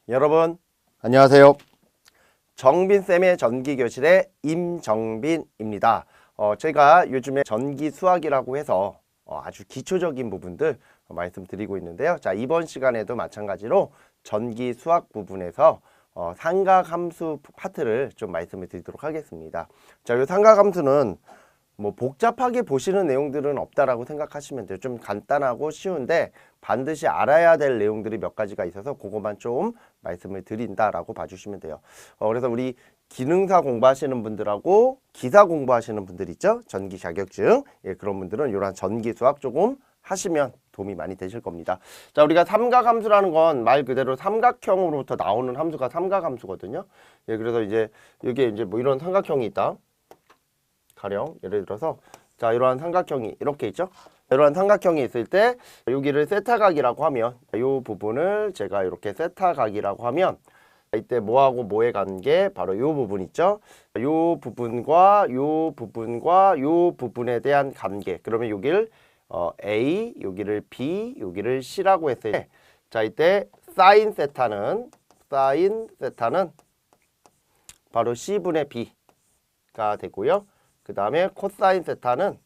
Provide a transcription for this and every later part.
여러분 안녕하세요. 정빈쌤의 전기교실의 임정빈입니다. 제가 요즘에 전기 수학이라고 해서 아주 기초적인 부분들 말씀드리고 있는데요. 자, 이번 시간에도 마찬가지로 전기 수학 부분에서 삼각함수 파트를 좀 말씀을 드리도록 하겠습니다. 자, 이 삼각함수는 뭐 복잡하게 보시는 내용들은 없다라고 생각하시면 돼요. 좀 간단하고 쉬운데 반드시 알아야 될 내용들이 몇 가지가 있어서 그것만 좀 말씀을 드린다라고 봐주시면 돼요. 그래서 우리 기능사 공부하시는 분들하고 기사 공부하시는 분들 있죠? 전기 자격증. 예, 그런 분들은 이런 전기 수학 조금 하시면 도움이 많이 되실 겁니다. 자, 우리가 삼각함수라는 건 말 그대로 삼각형으로부터 나오는 함수가 삼각함수거든요. 예, 그래서 이제 이게 이제 뭐 이런 삼각형이 있다. 가령 예를 들어서 자, 이러한 삼각형이 이렇게 있죠. 이러한 삼각형이 있을 때 여기를 세타각이라고 하면 이 부분을 제가 이렇게 세타각이라고 하면 이때 뭐하고 뭐의 관계 바로 이 부분 있죠. 이 부분과 이 부분과 이 부분에 대한 관계. 그러면 여기를 A, 여기를 B, 여기를 C라고 했을 때 자, 이때 사인 세타는 바로 C분의 B가 되고요. 그 다음에 코사인 세타는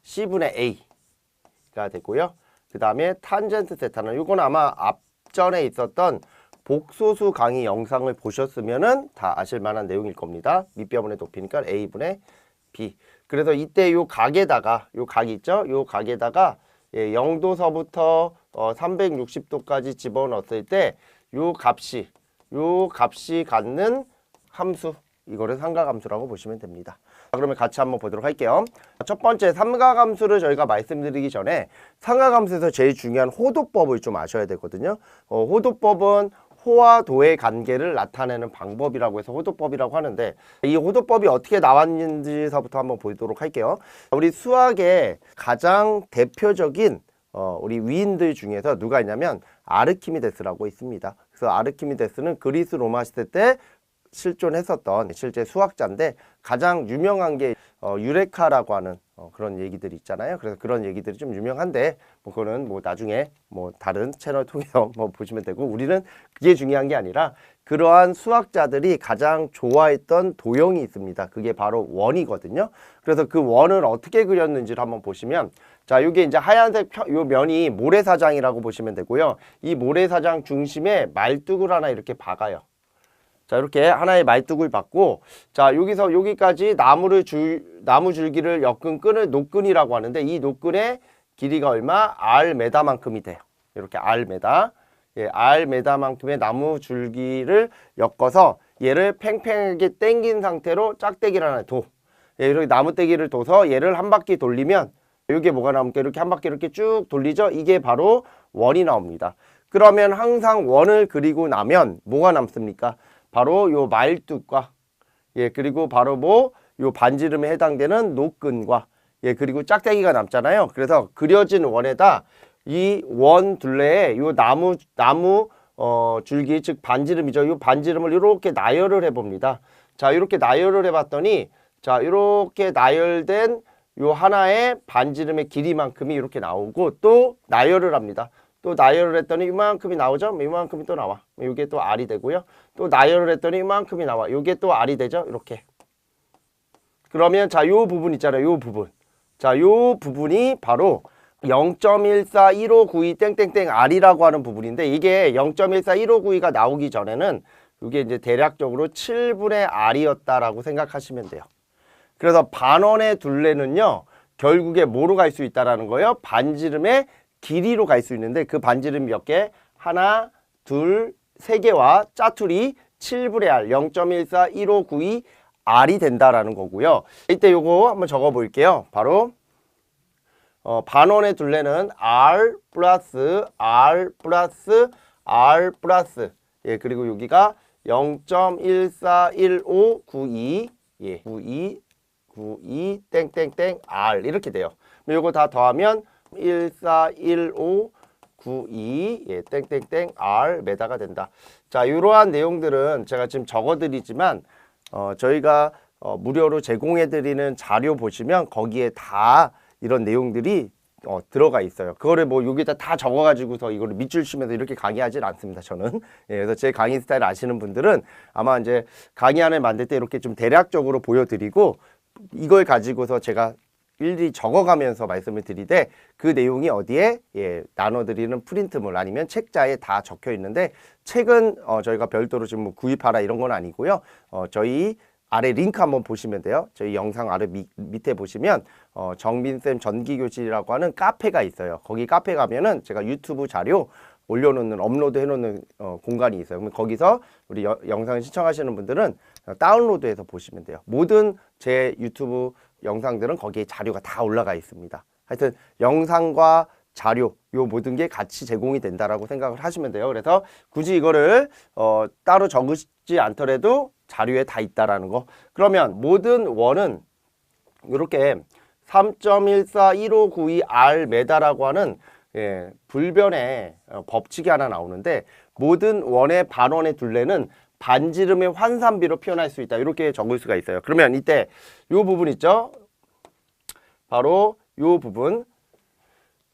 C분의 A가 되고요. 그 다음에 탄젠트 세타는 이건 아마 앞전에 있었던 복소수 강의 영상을 보셨으면은 다 아실 만한 내용일 겁니다. 밑변분의 높이니까 A분의 B. 그래서 이때 요 각에다가 요 각이 있죠? 요 각에다가 0도서부터 360도까지 집어넣었을 때 요 값이 갖는 함수, 이거를 삼각함수라고 보시면 됩니다. 그러면 같이 한번 보도록 할게요. 첫 번째 삼각함수를 저희가 말씀드리기 전에 삼각함수에서 제일 중요한 호도법을 좀 아셔야 되거든요. 호도법은 호와 도의 관계를 나타내는 방법이라고 해서 호도법이라고 하는데 이 호도법이 어떻게 나왔는지서부터 한번 보도록 할게요. 우리 수학의 가장 대표적인 우리 위인들 중에서 누가 있냐면 아르키미데스라고 있습니다. 그래서 아르키미데스는 그리스 로마 시대 때 실존했었던 실제 수학자인데 가장 유명한 게 유레카라고 하는 그런 얘기들이 있잖아요. 그래서 그런 얘기들이 좀 유명한데 뭐 그거는 뭐 나중에 뭐 다른 채널 통해서 뭐 보시면 되고 우리는 그게 중요한 게 아니라 그러한 수학자들이 가장 좋아했던 도형이 있습니다. 그게 바로 원이거든요. 그래서 그 원을 어떻게 그렸는지를 한번 보시면 자, 이게 이제 하얀색 요 면이 모래사장이라고 보시면 되고요. 이 모래사장 중심에 말뚝을 하나 이렇게 박아요. 자, 이렇게 하나의 말뚝을 받고 자, 여기서 여기까지 나무 줄기를 엮은 끈을 노끈이라고 하는데 이 노끈의 길이가 얼마? R메다만큼이 돼요. 이렇게 R메다. R메다만큼의 나무 줄기를 엮어서 얘를 팽팽하게 당긴 상태로 짝대기를 하나 둬. 이렇게 나무대기를 둬서 얘를 한 바퀴 돌리면 이게 뭐가 나옵니까? 이렇게 한 바퀴 이렇게 쭉 돌리죠? 이게 바로 원이 나옵니다. 그러면 항상 원을 그리고 나면 뭐가 남습니까? 바로 요 말뚝과 그리고 바로 뭐 요 반지름에 해당되는 노끈과 그리고 짝대기가 남잖아요. 그래서 그려진 원에다 이 원 둘레에 요 나무 줄기 즉 반지름이죠. 요 반지름을 이렇게 나열을 해 봅니다. 자, 이렇게 나열을 해 봤더니 자, 이렇게 나열된 요 하나의 반지름의 길이만큼이 이렇게 나오고 또 나열을 합니다. 또 나열을 했더니 이만큼이 나오죠? 이만큼이 또 나와. 이게 또 R이 되고요. 또 나열을 했더니 이만큼이 나와. 이게 또 R이 되죠? 이렇게. 그러면 자, 요 부분 있잖아요. 요 부분. 자, 요 부분이 바로 0.141592 땡땡땡 R이라고 하는 부분인데 이게 0.141592가 나오기 전에는 이게 이제 대략적으로 7분의 R이었다라고 생각하시면 돼요. 그래서 반원의 둘레는요. 결국에 뭐로 갈 수 있다라는 거예요? 반지름의 길이로 갈 수 있는데 그 반지름 몇 개? 하나, 둘, 세 개와 짜투리 7분의 R 0.141592 R이 된다라는 거고요. 이때 요거 한번 적어 볼게요. 바로 반원의 둘레는 R 플러스 R 플러스 R 플러스 그리고 여기가 0.141592 92 땡땡땡 R 이렇게 돼요. 요거 다 더하면 141592 땡땡땡 R 메다가 된다. 자, 이러한 내용들은 제가 지금 적어드리지만 저희가 무료로 제공해드리는 자료 보시면 거기에 다 이런 내용들이 들어가 있어요. 그거를 뭐 여기다 다 적어가지고서 이거를 밑줄 치면서 이렇게 강의하진 않습니다. 저는. 예, 그래서 제 강의 스타일 아시는 분들은 아마 이제 강의안을 만들 때 이렇게 좀 대략적으로 보여드리고 이걸 가지고서 제가 일일이 적어가면서 말씀을 드리되 그 내용이 어디에 나눠드리는 프린트물 아니면 책자에 다 적혀 있는데 책은 저희가 별도로 지금 뭐 구입하라 이런 건 아니고요. 저희 아래 링크 한번 보시면 돼요. 저희 영상 아래 밑에 보시면 정빈쌤 전기교실이라고 하는 카페가 있어요. 거기 카페 가면은 제가 유튜브 자료 올려놓는 업로드 해놓는 공간이 있어요. 그럼 거기서 우리 영상을 시청하시는 분들은 다운로드해서 보시면 돼요. 모든 제 유튜브 영상들은 거기에 자료가 다 올라가 있습니다. 하여튼 영상과 자료 요 모든 게 같이 제공이 된다라고 생각을 하시면 돼요. 그래서 굳이 이거를 따로 적으시지 않더라도 자료에 다 있다라는 거. 그러면 모든 원은 이렇게 3.141592R 메다라고 하는 불변의 법칙이 하나 나오는데 모든 원의 반원의 둘레는 반지름의 환산비로 표현할 수 있다. 이렇게 적을 수가 있어요. 그러면 이때 이 부분 있죠? 바로 이 부분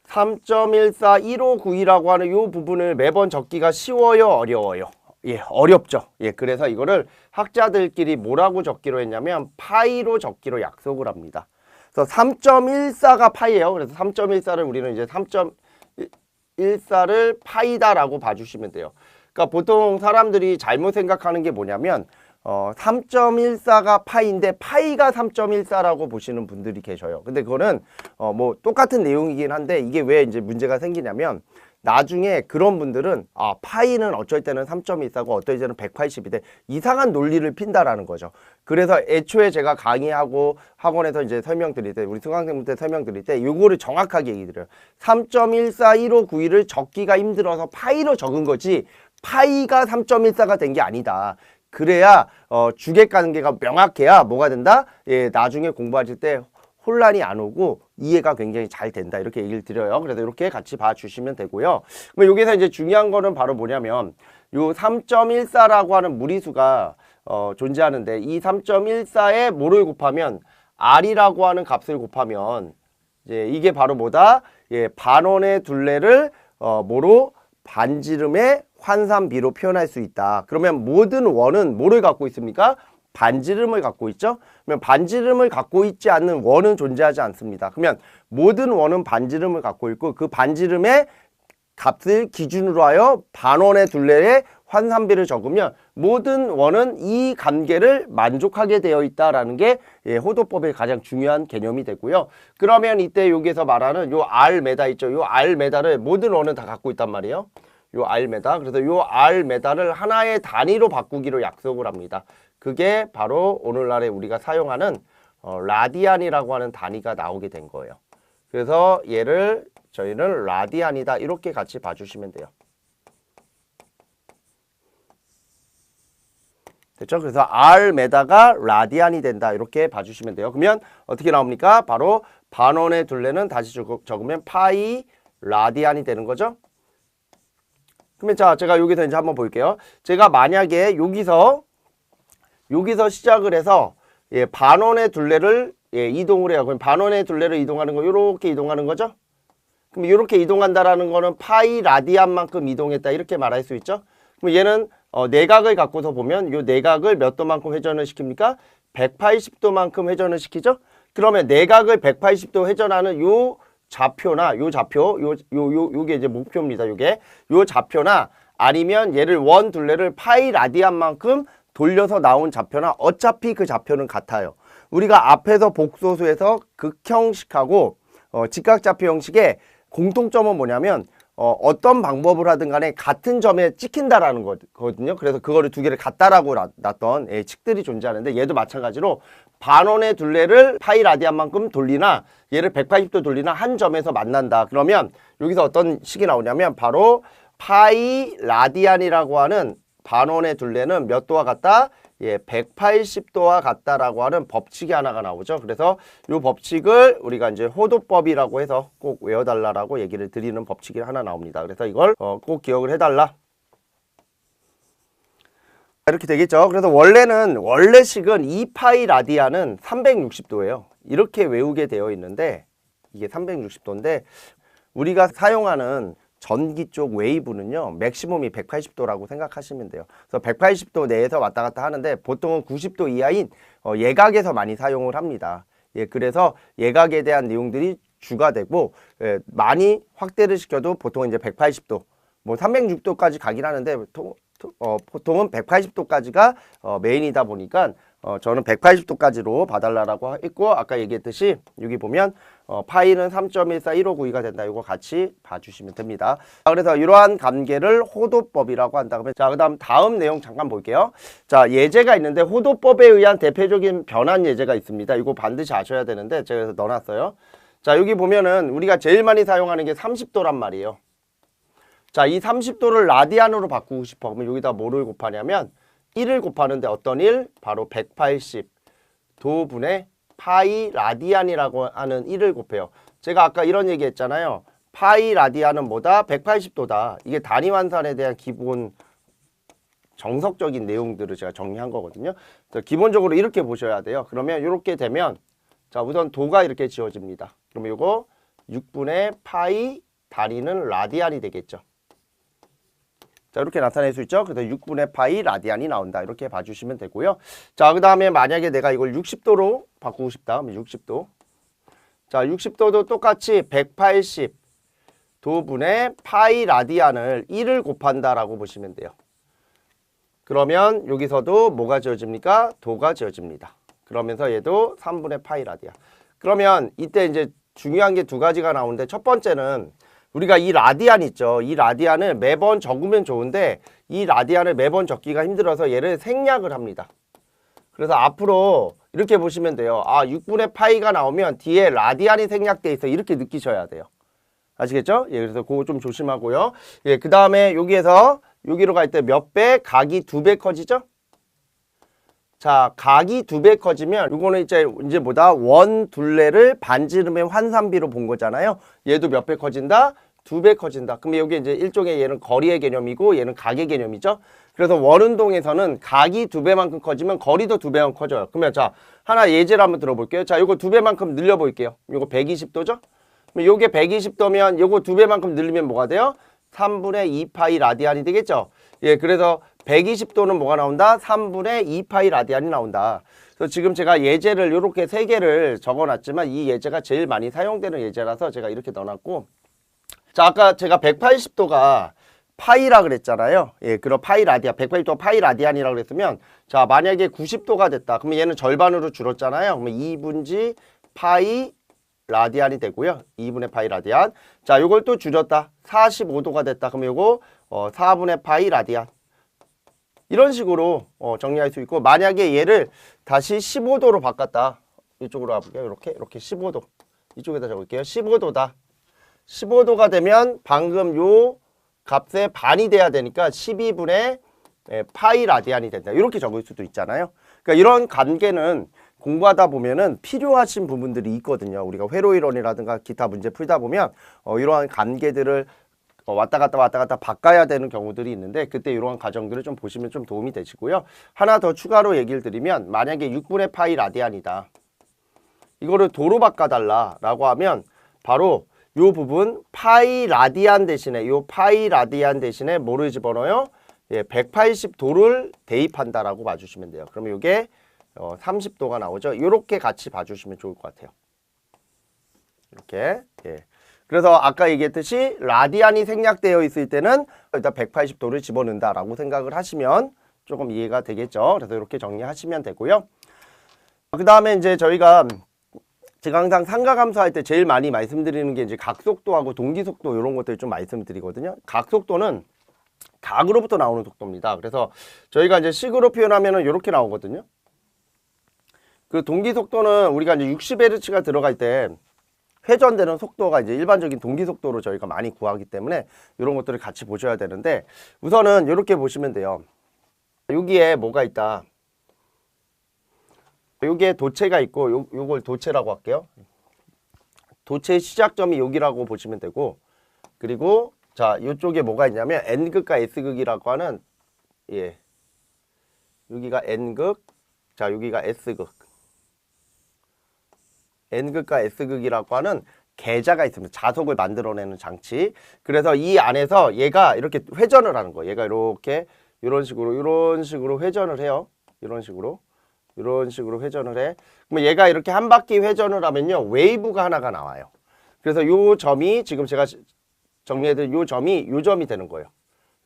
3.141592라고 하는 이 부분을 매번 적기가 쉬워요? 어려워요? 예, 어렵죠. 예, 그래서 이거를 학자들끼리 뭐라고 적기로 했냐면 파이로 적기로 약속을 합니다. 그래서 3.14가 파이예요. 그래서 3.14를 우리는 이제 3.14를 파이다라고 봐주시면 돼요. 그러니까 보통 사람들이 잘못 생각하는 게 뭐냐면 3.14가 파이인데 파이가 3.14라고 보시는 분들이 계셔요. 근데 그거는 뭐 똑같은 내용이긴 한데 이게 왜 이제 문제가 생기냐면 나중에 그런 분들은 파이는 어쩔 때는 3.14고 어떨 때는 180인데 이상한 논리를 핀다라는 거죠. 그래서 애초에 제가 강의하고 학원에서 이제 설명드릴 때 우리 수강생분들 설명드릴 때 요거를 정확하게 얘기 드려요. 3.141591을 적기가 힘들어서 파이로 적은 거지 파이가 3.14가 된 게 아니다. 그래야 주객관계가 명확해야 뭐가 된다? 예, 나중에 공부하실 때 혼란이 안 오고 이해가 굉장히 잘 된다. 이렇게 얘기를 드려요. 그래서 이렇게 같이 봐주시면 되고요. 그럼 여기서 이제 중요한 거는 바로 뭐냐면 요 3.14라고 하는 무리수가 존재하는데 이 3.14에 뭐를 곱하면 R이라고 하는 값을 곱하면 이제 이게 바로 뭐다? 예, 반원의 둘레를 뭐로? 반지름의 환산비로 표현할 수 있다. 그러면 모든 원은 뭐를 갖고 있습니까? 반지름을 갖고 있죠. 그러면 반지름을 갖고 있지 않는 원은 존재하지 않습니다. 그러면 모든 원은 반지름을 갖고 있고 그 반지름의 값을 기준으로 하여 반원의 둘레의 환산비를 적으면 모든 원은 이 관계를 만족하게 되어 있다라는 게 호도법의 가장 중요한 개념이 되고요. 그러면 이때 여기서 말하는 요 R메다 있죠. 요 R메다를 모든 원은 다 갖고 있단 말이에요. 요 R메다. 그래서 요 R메다를 하나의 단위로 바꾸기로 약속을 합니다. 그게 바로 오늘날에 우리가 사용하는 라디안이라고 하는 단위가 나오게 된 거예요. 그래서 얘를 저희는 라디안이다 이렇게 같이 봐주시면 돼요. 됐죠? 그래서 R메다가 라디안이 된다 이렇게 봐주시면 돼요. 그러면 어떻게 나옵니까? 바로 반원의 둘레는 다시 적으면 파이 라디안이 되는 거죠. 그러면 자 제가 여기서 이제 한번 볼게요. 제가 만약에 여기서 시작을 해서 반원의 둘레를 이동을 해요. 그럼 반원의 둘레를 이동하는 거 이렇게 이동하는 거죠. 그럼 이렇게 이동한다라는 거는 파이 라디안만큼 이동했다 이렇게 말할 수 있죠. 그럼 얘는 내각을 갖고서 보면 요 내각을 몇 도만큼 회전을 시킵니까? 180도만큼 회전을 시키죠. 그러면 내각을 180도 회전하는 요 좌표나 요게 이제 목표입니다. 요 좌표나 아니면 얘를 원 둘레를 파이 라디안만큼 돌려서 나온 좌표나 어차피 그 좌표는 같아요. 우리가 앞에서 복소수에서 극형식하고 직각좌표 형식의 공통점은 뭐냐면 어떤 방법을 하든 간에 같은 점에 찍힌다라는 거거든요. 그래서 그거를 두 개를 같다라고 놨던 칙들이 존재하는데 얘도 마찬가지로 반원의 둘레를 파이 라디안만큼 돌리나 얘를 180도 돌리나 한 점에서 만난다. 그러면 여기서 어떤 식이 나오냐면 바로 파이 라디안이라고 하는 반원의 둘레는 몇 도와 같다? 180도와 같다라고 하는 법칙이 하나가 나오죠. 그래서 이 법칙을 우리가 이제 호도법이라고 해서 꼭 외워달라고 얘기를 드리는 법칙이 하나 나옵니다. 그래서 이걸 꼭 기억을 해달라. 이렇게 되겠죠. 그래서 원래식은 2파이 라디안은 360도예요. 이렇게 외우게 되어 있는데 이게 360도인데 우리가 사용하는 전기 쪽 웨이브는요, 맥시멈이 180도라고 생각하시면 돼요. 그래서 180도 내에서 왔다 갔다 하는데 보통은 90도 이하인 예각에서 많이 사용을 합니다. 예, 그래서 예각에 대한 내용들이 주가 되고, 예, 많이 확대를 시켜도 보통은 이제 180도, 뭐 306도까지 가긴 하는데 보통은 180도까지가 메인이다 보니까 저는 180도까지로 봐달라고 했고, 아까 얘기했듯이 여기 보면 파이는 3.14159가 된다. 이거 같이 봐주시면 됩니다. 자, 그래서 이러한 관계를 호도법이라고 한다. 그러면 자, 그다음 다음 내용 잠깐 볼게요. 자, 예제가 있는데 호도법에 의한 대표적인 변환 예제가 있습니다. 이거 반드시 아셔야 되는데 제가 그래서 넣어놨어요. 자, 여기 보면은 우리가 제일 많이 사용하는 게 30도란 말이에요. 자, 이 30도를 라디안으로 바꾸고 싶어. 그러면 여기다 뭐를 곱하냐면 1을 곱하는데 어떤 1? 바로 180도분의 파이 라디안이라고 하는 1을 곱해요. 제가 아까 이런 얘기 했잖아요. 파이 라디안은 뭐다? 180도다. 이게 단위 환산에 대한 기본 정석적인 내용들을 제가 정리한 거거든요. 기본적으로 이렇게 보셔야 돼요. 그러면 이렇게 되면 자, 우선 도가 이렇게 지워집니다. 그러면 이거 6분의 파이 단위는 라디안이 되겠죠. 자, 이렇게 나타낼 수 있죠. 그래서 6분의 파이 라디안이 나온다. 이렇게 봐주시면 되고요. 자, 그 다음에 만약에 내가 이걸 60도로 바꾸고 싶다. 그러면 60도. 자, 60도도 똑같이 180도분의 파이 라디안을 1을 곱한다라고 보시면 돼요. 그러면 여기서도 뭐가 지어집니까? 도가 지어집니다. 그러면서 얘도 3분의 파이 라디안. 그러면 이때 이제 중요한 게 두 가지가 나오는데 첫 번째는 우리가 이 라디안 있죠. 이 라디안을 매번 적으면 좋은데 이 라디안을 매번 적기가 힘들어서 얘를 생략을 합니다. 그래서 앞으로 이렇게 보시면 돼요. 아, 6분의 파이가 나오면 뒤에 라디안이 생략돼 있어. 이렇게 느끼셔야 돼요. 아시겠죠? 예, 그래서 그거 좀 조심하고요. 예, 그 다음에 여기에서 여기로 갈 때 몇 배? 각이 2배 커지죠? 자, 각이 2배 커지면 이거는 이제 뭐다? 원 둘레를 반지름의 환산비로 본 거잖아요. 얘도 몇 배 커진다? 2배 커진다. 그럼 여기 이제 일종의 얘는 거리의 개념이고 얘는 각의 개념이죠. 그래서 원운동에서는 각이 2배만큼 커지면 거리도 2배만큼 커져요. 그러면 자, 하나 예제를 한번 들어볼게요. 자, 요거 2배만큼 늘려 볼게요. 요거 120도죠? 그럼 요게 120도면 요거 2배만큼 늘리면 뭐가 돼요? 3분의 2파이 라디안이 되겠죠? 예, 그래서 120도는 뭐가 나온다? 3분의 2파이 라디안이 나온다. 그래서 지금 제가 예제를 이렇게 3개를 적어놨지만 이 예제가 제일 많이 사용되는 예제라서 제가 이렇게 넣어놨고, 자, 아까 제가 180도가 파이라 그랬잖아요. 예, 그럼 파이 라디안, 180도가 파이 라디안이라고 그랬으면, 자, 만약에 90도가 됐다. 그러면 얘는 절반으로 줄었잖아요. 그러면 2분지 파이 라디안이 되고요. 2분의 파이 라디안. 자, 요걸 또 줄였다. 45도가 됐다. 그러면 요거 4분의 파이 라디안. 이런 식으로 정리할 수 있고, 만약에 얘를 다시 15도로 바꿨다. 이쪽으로 가볼게요. 이렇게 15도. 이쪽에다 적을게요. 15도다. 15도가 되면 방금 요 값의 반이 돼야 되니까 12분의 파이 라디안이 된다. 이렇게 적을 수도 있잖아요. 그러니까 이런 관계는 공부하다 보면은 필요하신 부분들이 있거든요. 우리가 회로 이론이라든가 기타 문제 풀다 보면 이러한 관계들을 왔다 갔다 바꿔야 되는 경우들이 있는데 그때 이러한 과정들을 좀 보시면 좀 도움이 되시고요. 하나 더 추가로 얘기를 드리면 만약에 6분의 파이 라디안이다. 이거를 도로 바꿔달라 라고 하면 바로 요 부분 파이 라디안 대신에 요 파이 라디안 대신에 뭐를 집어넣어요? 예, 180도를 대입한다라고 봐주시면 돼요. 그러면 이게 30도가 나오죠. 이렇게 같이 봐주시면 좋을 것 같아요. 이렇게. 예. 그래서 아까 얘기했듯이 라디안이 생략되어 있을 때는 일단 180도를 집어넣는다라고 생각을 하시면 조금 이해가 되겠죠. 그래서 이렇게 정리하시면 되고요. 그 다음에 이제 제가 항상 상가감수할 때 제일 많이 말씀드리는 게 이제 각속도하고 동기속도 이런 것들 좀 말씀드리거든요. 각속도는 각으로부터 나오는 속도입니다. 그래서 저희가 이제 식으로 표현하면은 이렇게 나오거든요. 그 동기속도는 우리가 이제 60Hz가 들어갈 때 회전되는 속도가 이제 일반적인 동기속도로 저희가 많이 구하기 때문에 이런 것들을 같이 보셔야 되는데 우선은 이렇게 보시면 돼요. 여기에 뭐가 있다. 여기에 도체가 있고 요걸 도체라고 할게요. 도체의 시작점이 여기라고 보시면 되고 그리고 자 이쪽에 뭐가 있냐면 N극과 S극이라고 하는 예 여기가 N극 자 여기가 S극 N극과 S극이라고 하는 계자가 있습니다. 자속을 만들어내는 장치. 그래서 이 안에서 얘가 이렇게 회전을 하는 거예요. 얘가 이렇게 이런 식으로 회전을 해요. 이런 식으로 회전을 해. 그러면 얘가 이렇게 한 바퀴 회전을 하면요, 웨이브가 하나가 나와요. 그래서 요 점이 지금 제가 정리해드린 요 점이 되는 거예요.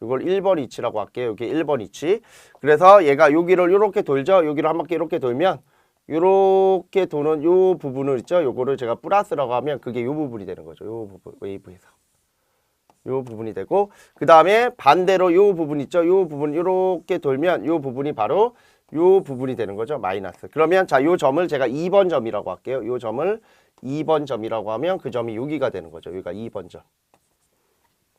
이걸 1번 위치라고 할게요. 여기 1번 위치. 그래서 얘가 여기를 이렇게 돌죠. 여기를 한 바퀴 이렇게 돌면 요렇게 도는 요 부분을 있죠. 요거를 제가 플러스라고 하면 그게 요 부분이 되는 거죠. 요 부분, 웨이브에서. 요 부분이 되고, 그 다음에 반대로 요 부분 있죠. 요 부분 요렇게 돌면 요 부분이 바로 요 부분이 되는 거죠. 마이너스. 그러면 자, 요 점을 제가 2번 점이라고 할게요. 요 점을 2번 점이라고 하면 그 점이 여기가 되는 거죠. 여기가 2번 점.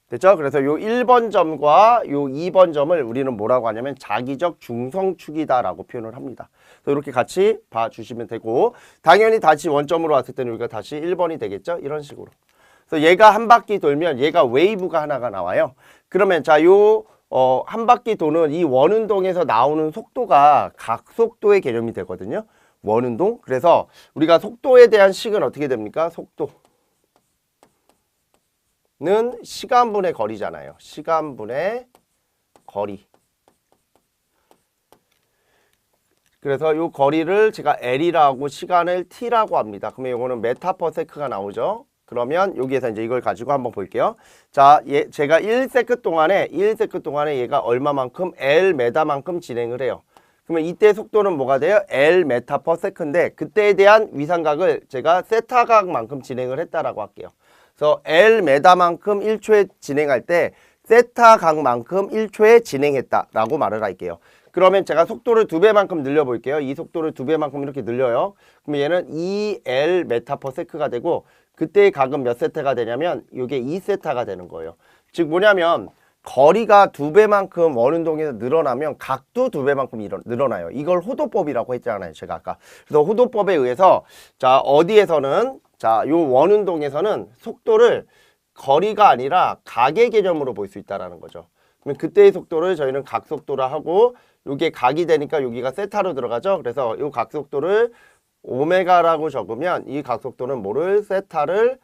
됐죠? 그래서 요 1번 점과 요 2번 점을 우리는 뭐라고 하냐면 자기적 중성축이다라고 표현을 합니다. 그래서 이렇게 같이 봐주시면 되고, 당연히 다시 원점으로 왔을 때는 여기가 다시 1번이 되겠죠? 이런 식으로. 그래서 얘가 한 바퀴 돌면 얘가 웨이브가 하나가 나와요. 그러면 자, 한 바퀴 도는 이 원운동에서 나오는 속도가 각속도의 개념이 되거든요. 원운동. 그래서 우리가 속도에 대한 식은 어떻게 됩니까? 속도는 시간분의 거리잖아요. 시간분의 거리. 그래서 이 거리를 제가 L이라고 시간을 T라고 합니다. 그러면 이거는 메타 퍼 세크가 나오죠. 그러면 여기에서 이제 이걸 가지고 한번 볼게요. 자, 제가 1세크 동안에 얘가 얼마만큼 L 메다만큼 진행을 해요. 그러면 이때 속도는 뭐가 돼요? L 메타 퍼 세크인데, 그때에 대한 위상각을 제가 세타각만큼 진행을 했다라고 할게요. 그래서 L 메다만큼 1초에 진행할 때 세타각만큼 1초에 진행했다라고 말을 할게요. 그러면 제가 속도를 2배만큼 늘려볼게요. 이 속도를 2배만큼 이렇게 늘려요. 그러면 얘는 2L 메타 퍼 세크가 되고, 그때의 각은 몇 세타가 되냐면 이게 2세타가 되는 거예요. 즉 뭐냐면 거리가 2배만큼 원운동에서 늘어나면 각도 2배만큼 늘어나요. 이걸 호도법이라고 했잖아요. 제가 아까. 그래서 호도법에 의해서 자, 어디에서는 자, 요 원운동에서는 속도를 거리가 아니라 각의 개념으로 볼 수 있다라는 거죠. 그러면 그때의 속도를 저희는 각속도라 하고, 요게 각이 되니까 여기가 세타로 들어가죠. 그래서 요 각속도를 오메가라고 적으면 이 각속도는 뭐를 세타를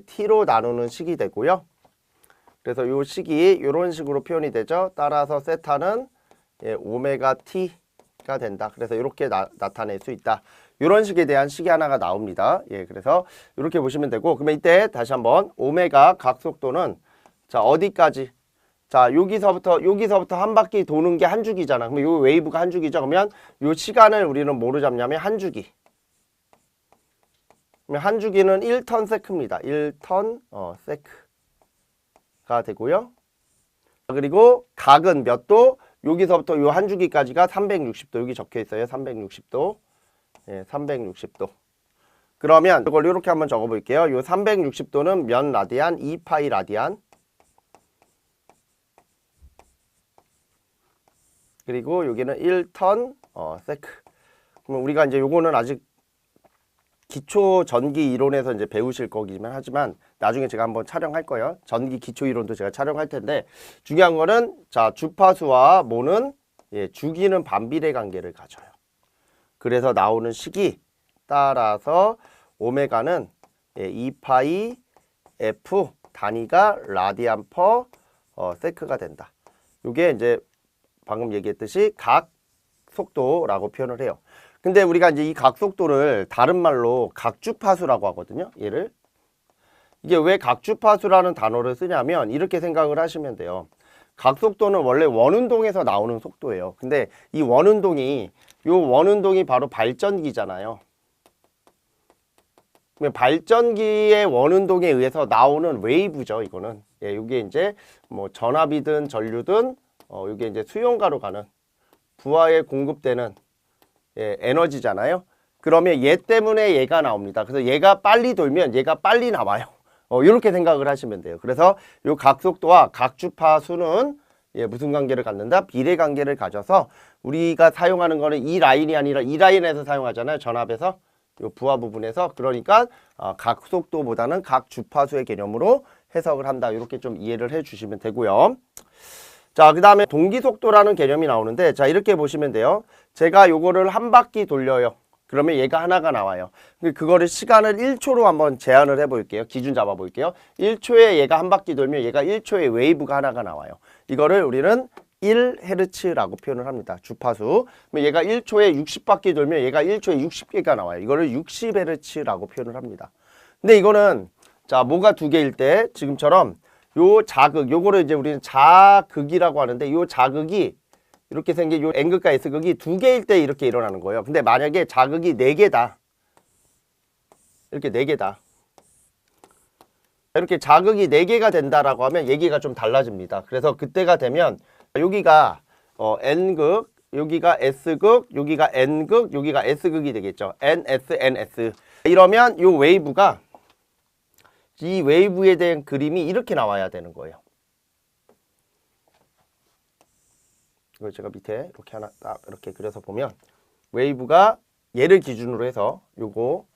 t로 나누는 식이 되고요. 그래서 이 식이 이런 식으로 표현이 되죠. 따라서 세타는 오메가 t가 된다. 그래서 이렇게 나타낼 수 있다. 이런 식에 대한 식이 하나가 나옵니다. 그래서 이렇게 보시면 되고, 그러면 이때 다시 한번 오메가 각속도는 자, 어디까지? 자, 여기서부터 한 바퀴 도는 게 한 주기잖아. 그러면 이 웨이브가 한 주기죠. 그러면 이 시간을 우리는 뭐로 잡냐면 한 주기. 그러면 한 주기는 1턴 세크입니다. 1턴 세크가 되고요. 그리고 각은 몇 도? 여기서부터 이 한 주기까지가 360도. 여기 적혀 있어요. 360도. 360도. 그러면 이걸 이렇게 한번 적어 볼게요. 이 360도는 몇 라디안? 2파이 라디안. 그리고 여기는 1턴 세크. 그러면 우리가 이제 요거는 아직 기초 전기 이론에서 이제 배우실 거기만 하지만 나중에 제가 한번 촬영할 거예요. 전기 기초 이론도 제가 촬영할 텐데, 중요한 거는 자, 주파수와 뭐는 주기는 반비례 관계를 가져요. 그래서 나오는 식이 따라서 오메가는 2파이 F 단위가 라디안 퍼 세크가 된다. 이게 이제 방금 얘기했듯이 각 속도라고 표현을 해요. 근데 우리가 이제 이 각속도를 다른 말로 각주파수라고 하거든요. 얘를. 이게 왜 각주파수라는 단어를 쓰냐면 이렇게 생각을 하시면 돼요. 각속도는 원래 원운동에서 나오는 속도예요. 근데 이 원운동이 바로 발전기잖아요. 발전기의 원운동에 의해서 나오는 웨이브죠. 이거는. 이게 이제 뭐 전압이든 전류든 이게 이제 수용가로 가는 부하에 공급되는 에너지잖아요. 그러면 얘 때문에 얘가 나옵니다. 그래서 얘가 빨리 돌면 얘가 빨리 나와요. 이렇게 생각을 하시면 돼요. 그래서 이 각속도와 각주파수는 무슨 관계를 갖는다? 비례 관계를 가져서 우리가 사용하는 거는 이 라인이 아니라 이 라인에서 사용하잖아요. 전압에서 이 부하 부분에서. 그러니까 각속도보다는 각주파수의 개념으로 해석을 한다. 이렇게 좀 이해를 해 주시면 되고요. 자, 그 다음에 동기속도라는 개념이 나오는데, 자, 이렇게 보시면 돼요. 제가 요거를 한 바퀴 돌려요. 그러면 얘가 하나가 나와요. 그거를 시간을 1초로 한번 제한을 해볼게요. 기준 잡아볼게요. 1초에 얘가 한 바퀴 돌면 얘가 1초에 웨이브가 하나가 나와요. 이거를 우리는 1Hz라고 표현을 합니다. 주파수. 그럼 얘가 1초에 60바퀴 돌면 얘가 1초에 60개가 나와요. 이거를 60Hz라고 표현을 합니다. 근데 이거는 자, 뭐가 두 개일 때 지금처럼 요 자극, 요거를 이제 우리는 자극이라고 하는데 요 자극이 이렇게 생긴 요 N극과 S극이 두 개일 때 이렇게 일어나는 거예요. 근데 만약에 자극이 4개다. 이렇게 4개다. 이렇게 자극이 4개가 된다라고 하면 얘기가 좀 달라집니다. 그래서 그때가 되면 여기가 N극, 여기가 S극, 여기가 N극, 여기가 S극이 되겠죠. NS, NS. 이러면 요 웨이브가 이 웨이브에 대한 그림이 이렇게 나와야 되는 거예요. 이걸 제가 밑에 이렇게 하나 딱 이렇게 그려서 보면 웨이브가 얘를 기준으로 해서 요거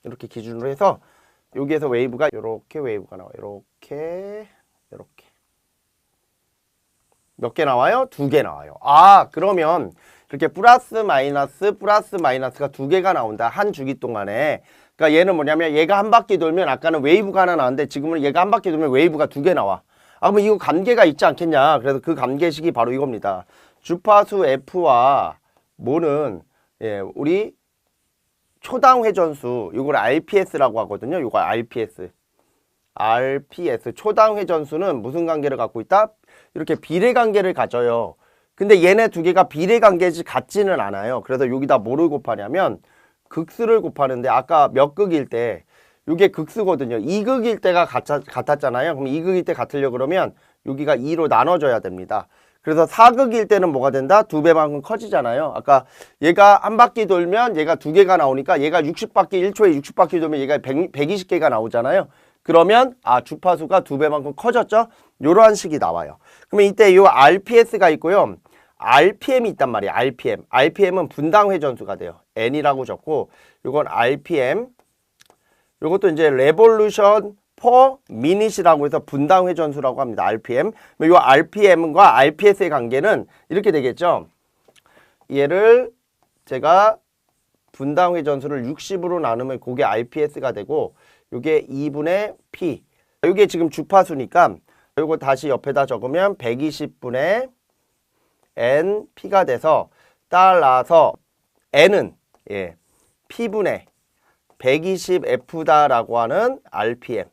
이렇게 기준으로 해서 여기에서 웨이브가 이렇게 웨이브가 나와요. 이렇게 몇 개 나와요? 2개 나와요. 아, 그러면 이렇게 플러스 마이너스가 2개가 나온다. 한 주기 동안에. 그러니까 얘는 뭐냐면 얘가 한 바퀴 돌면 아까는 웨이브가 하나 나왔는데 지금은 얘가 한 바퀴 돌면 웨이브가 2개 나와. 아, 그럼 이거 관계가 있지 않겠냐. 그래서 그 관계식이 바로 이겁니다. 주파수 F와 뭐는 우리 초당 회전수, 이걸 RPS라고 하거든요. 이거 RPS 초당 회전수는 무슨 관계를 갖고 있다? 이렇게 비례 관계를 가져요. 근데 얘네 두 개가 비례 관계지 같지는 않아요. 그래서 여기다 뭐를 곱하냐면 극수를 곱하는데 아까 몇 극일 때 이게 극수거든요. 2극일 때가 같았잖아요. 그럼 2극일 때 같으려고 그러면 여기가 2로 나눠져야 됩니다. 그래서 4극일 때는 뭐가 된다? 2배만큼 커지잖아요. 아까 얘가 한 바퀴 돌면 얘가 2개가 나오니까 얘가 60바퀴 1초에 60바퀴 돌면 얘가 120개가 나오잖아요. 그러면 주파수가 2배만큼 커졌죠? 요러한 식이 나와요. 그러면 이때 요 RPS가 있고요. RPM이 있단 말이에요. RPM은 분당 회전수가 돼요. N이라고 적고 요건 RPM. 요것도 이제 레볼루션 per minute이라고 해서 분당 회전수라고 합니다. RPM. 요 RPM과 RPS의 관계는 이렇게 되겠죠. 얘를 제가 분당 회전수를 60으로 나누면 그게 RPS가 되고 요게 2분의 P. 요게 지금 주파수니까 요거 다시 옆에다 적으면 120분의 NP가 돼서 따라서 N은 P분의 120F다라고 하는 RPM.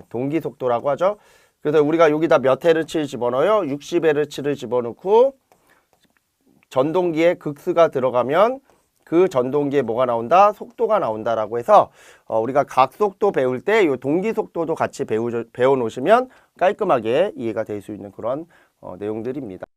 동기속도라고 하죠. 그래서 우리가 여기다 몇 헤르츠를 집어넣어요? 60헤르츠를 집어넣고 전동기에 극수가 들어가면 그 전동기에 뭐가 나온다? 속도가 나온다라고 해서 우리가 각속도 배울 때 이 동기속도도 같이 배워 놓으시면 깔끔하게 이해가 될 수 있는 그런 내용들입니다.